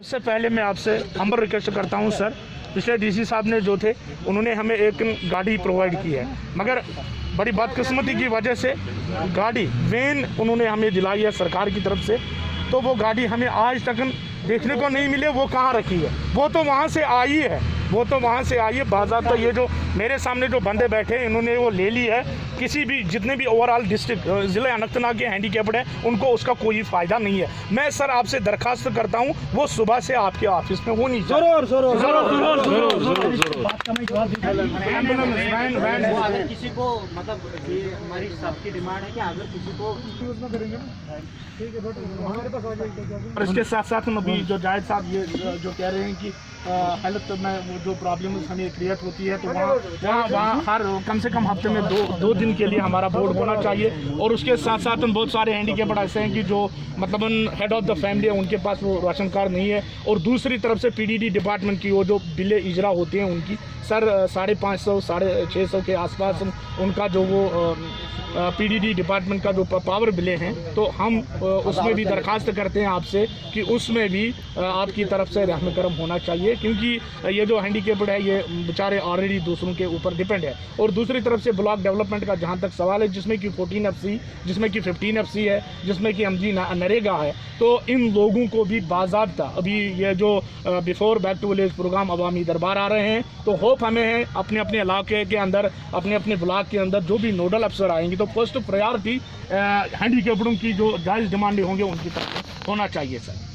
इससे पहले मैं आपसे हम्बल रिक्वेस्ट करता हूं सर, पिछले डीसी साहब ने जो थे उन्होंने हमें एक गाड़ी प्रोवाइड की है, मगर बड़ी बदकिस्मती की वजह से गाड़ी वैन उन्होंने हमें दिलाई है सरकार की तरफ से, तो वो गाड़ी हमें आज तक देखने को नहीं मिले। वो कहाँ रखी है? वो तो वहाँ से आई है, वो तो वहाँ से आई है बाज़ाब्ता। ये जो मेरे सामने जो बंदे बैठे हैं इन्होंने वो ले ली है। किसी भी जितने भी ओवरऑल डिस्ट्रिक्ट ज़िले अनंतनाग के हैंडीकैप्ड हैं उनको उसका कोई फ़ायदा नहीं है। मैं सर आपसे दरखास्त करता हूँ वो सुबह से आपके ऑफिस में होनी चाहिए। किसी को मतलब हमारी सबकी डिमांड है कि अगर किसी को और इसके साथ साथ हम अभी जो जायद साहब ये जो कह रहे हैं कि हेल्थ में वो जो प्रॉब्लम हमें क्रिएट होती है, तो वहाँ हर कम से कम हफ्ते में दो दिन के लिए हमारा बोर्ड होना चाहिए। और उसके साथ साथ हम बहुत सारे हैंडीकैप्ड ऐसे हैं कि जो मतलब हेड ऑफ द फैमिली है उनके पास वो राशन कार्ड नहीं है। और दूसरी तरफ से पीडीडी डिपार्टमेंट की वो जो बिलें इजरा होती हैं उनकी सर 550 650 के आसपास उनका जो वो पीडीडी डिपार्टमेंट का जो पावर बिले हैं, तो हम उसमें भी दरखास्त करते हैं आपसे कि उसमें भी आपकी तरफ से रहम करम होना चाहिए, क्योंकि ये जो हैंडीकैप्ड है ये बेचारे ऑलरेडी दूसरों के ऊपर डिपेंड है। और दूसरी तरफ से ब्लॉक डेवलपमेंट का जहाँ तक सवाल है, जिसमें कि 14 FC, जिसमें कि 15 FC है, जिसमें कि MG नरेगा है, तो इन लोगों को भी बाज़ाब्ता अभी ये जो before back to village programme अवामी दरबार आ रहे हैं, तो होप हमें है अपने अपने इलाके के अंदर अपने अपने ब्लॉक के अंदर जो भी नोडल अफसर आएंगे तो फर्स्ट प्रायोरिटी हैंडीकैप्डों की जो जायज़ डिमांडें होंगे उनकी तरफ होना चाहिए सर।